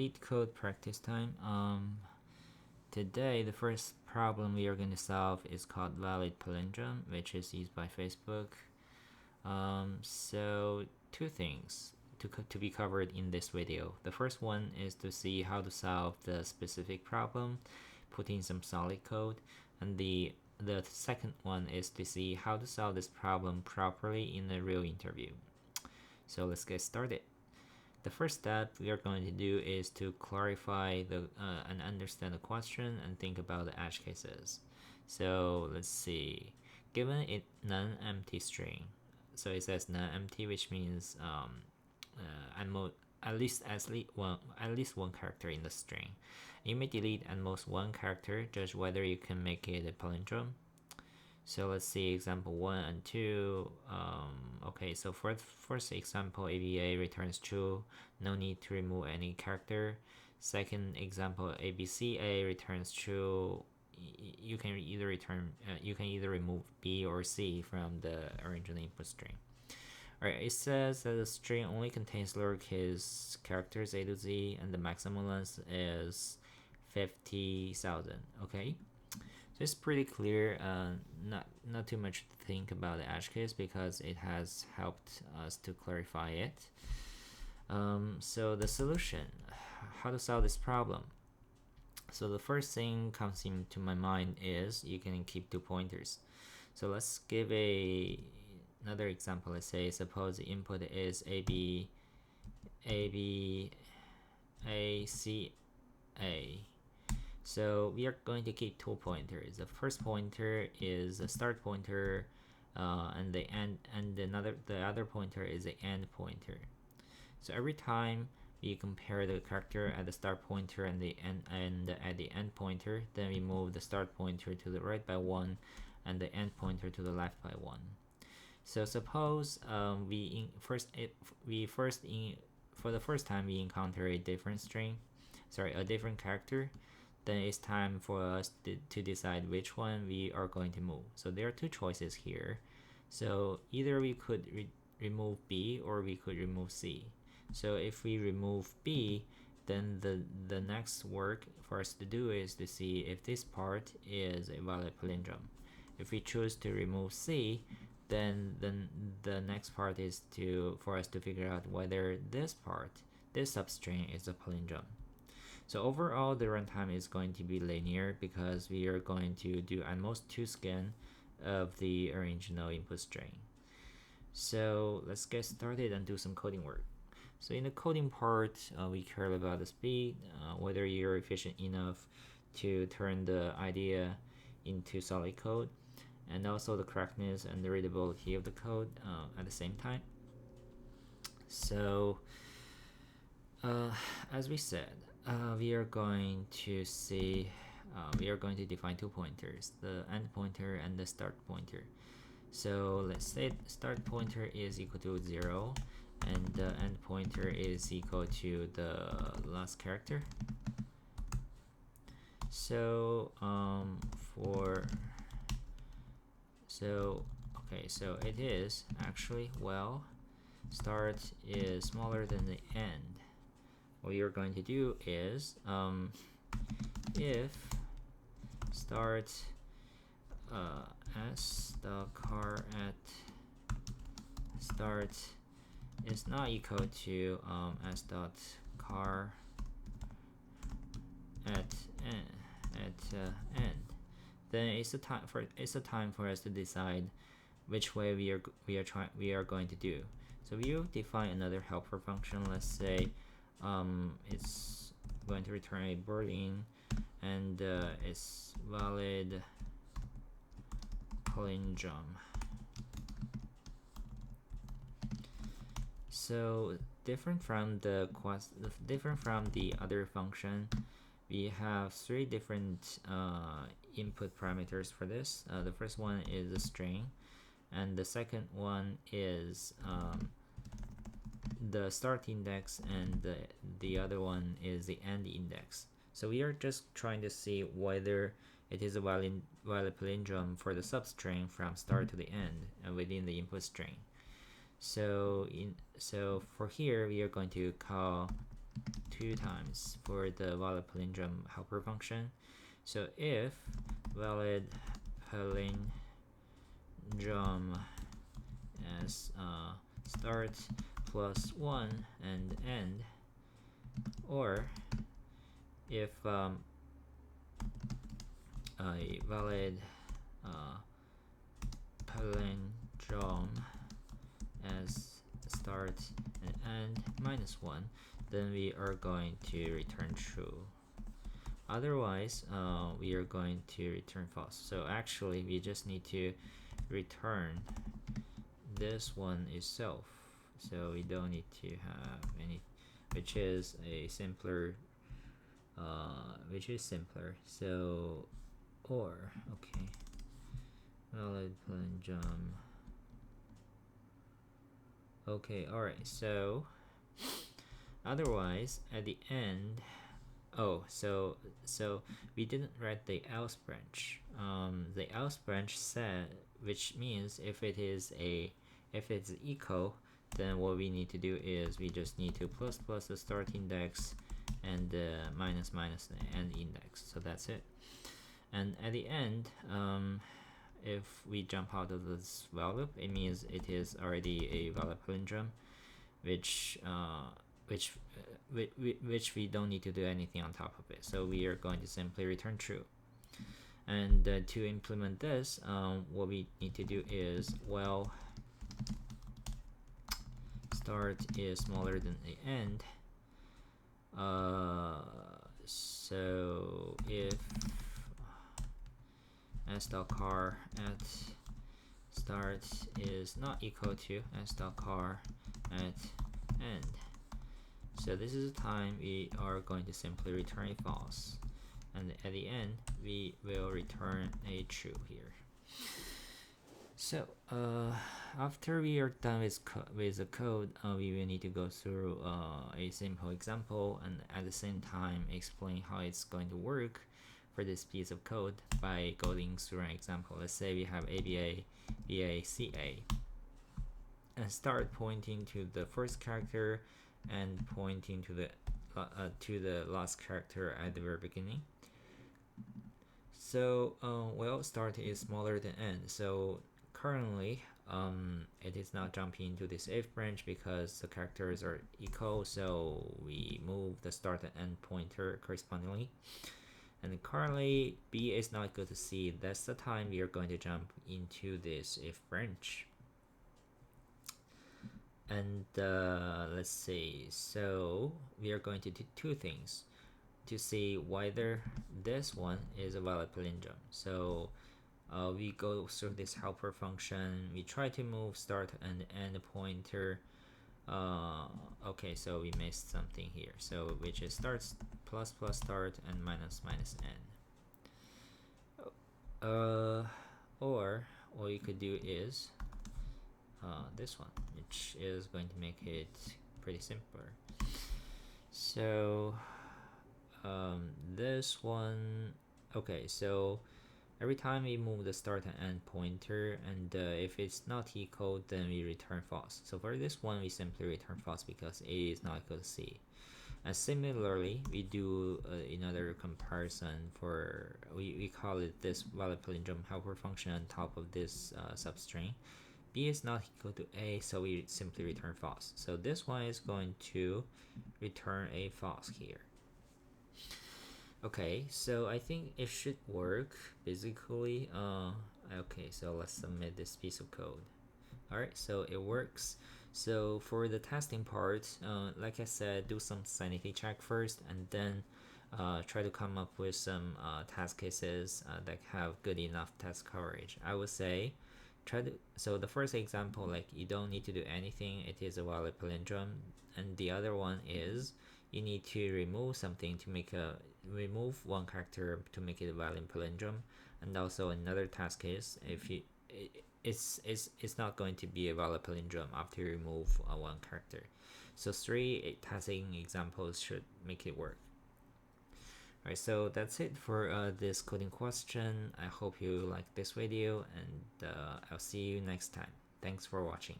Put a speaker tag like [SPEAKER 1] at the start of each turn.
[SPEAKER 1] Leetcode practice time. Today the first problem we are going to solve is called valid palindrome, which is used by Facebook. So two things to be covered in this video. The first one is to see how to solve the specific problem, put in some solid code, and the second one is to see how to solve this problem properly in a real interview. So let's get started. The first step we are going to do is to clarify and understand the question and think about the edge cases. So let's see. Given it non-empty string, so it says non-empty, which means at least one character in the string. You may delete at most one character. Judge whether you can make it a palindrome. So let's see example 1 and 2. Okay, so for the first example, ABA returns true, no need to remove any character. Second example, ABCA returns true. You can either remove B or C from the original input string. Alright, it says that the string only contains lowercase characters A to Z, and the maximum length is 50,000. Okay. It's pretty clear, not too much to think about the edge case because it has helped us to clarify it. So the solution, how to solve this problem. So the first thing comes into my mind is you can keep 2 pointers. So let's give another example. Let's say suppose the input is AB, C, A. So we are going to keep 2 pointers. The first pointer is the start pointer, and the other pointer is the end pointer. So every time we compare the character at the start pointer and at the end pointer, then we move the start pointer to the right by 1 and the end pointer to the left by 1. So suppose for the first time we encounter a different character. Then it's time for us to decide which one we are going to move. So there are 2 choices here. So either we could remove B or we could remove C. So if we remove B, then the next work for us to do is to see if this part is a valid palindrome. If we choose to remove C, then the next part is for us to figure out whether this substring is a palindrome. So overall, the runtime is going to be linear because we are going to do at most 2 scan of the original input string. So let's get started and do some coding work. So in the coding part, we care about the speed, whether you're efficient enough to turn the idea into solid code, and also the correctness and the readability of the code at the same time. So as we said, we are going to define 2 pointers, the end pointer and the start pointer. So let's say start pointer is equal to 0 and the end pointer is equal to the last character. So so it is actually, well, start is smaller than the end. What you're going to do is if start s dot car at start is not equal to s dot car at end, then it's a time for us to decide which way we are going to do. So we'll define another helper function. Let's say it's going to return a boolean and it's valid palindrome. So different from the other function, we have 3 different input parameters for this. The first one is the string, and the second one is the start index, and the other one is the end index. So we are just trying to see whether it is a valid palindrome for the substring from start to the end and within the input string. So for here we are going to call 2 times for the valid palindrome helper function. So if valid palindrome as start plus 1 and end, or if a valid palindrome as start and end -1, then we are going to return true. Otherwise, we are going to return false. So actually, we just need to return this one itself. So we don't need to have any, which is simpler. So, or okay, valid palindrome. Okay, all right. So otherwise, at the end. Oh, so we didn't write the else branch. The else branch said, which means if it's equal, then what we need to do is we just need to plus the start index and minus the end index. So that's it. And at the end, if we jump out of this while loop, it means it is already a valid palindrome, which we don't need to do anything on top of it. So we are going to simply return true. And to implement this, what we need to do is, well, start is smaller than the end. So if s.car at start is not equal to s.car at end. So this is the time we are going to simply return false, and at the end we will return a true here. So after we are done with the code, we will need to go through a simple example and at the same time explain how it's going to work for this piece of code by going through an example. Let's say we have ABA, BA, CA, and start pointing to the first character and pointing to the last character at the very beginning. So well, start is smaller than end. So currently it is not jumping into this if branch because the characters are equal, so we move the start and end pointer correspondingly. And currently B is not equal to C. That's the time we are going to jump into this if branch. And let's see, so we are going to do two things to see whether this one is a valid palindrome. So we go through this helper function, we try to move start and end pointer. Okay, so we missed something here, so which is starts plus start and minus end. Or what you could do is this one, which is going to make it pretty simpler. So this one, okay, so every time we move the start and end pointer, and if it's not equal, then we return false. So for this one, we simply return false because A is not equal to C. And similarly, we do another comparison for, we call it this valid palindrome helper function on top of this substring. B is not equal to A, so we simply return false. So this one is going to return a false here. Okay, so I think it should work basically. Okay, so let's submit this piece of code. Alright, so it works. So for the testing part, like I said, do some sanity check first, and then try to come up with some test cases that have good enough test coverage. I would say so the first example, like, you don't need to do anything, it is a valid palindrome. And the other one is you need to remove something to make remove one character to make it a valid palindrome. And also another test case, if you it's not going to be a valid palindrome after you remove one character. So 3 testing examples should make it work. Alright, so that's it for this coding question. I hope you like this video, and I'll see you next time. Thanks for watching.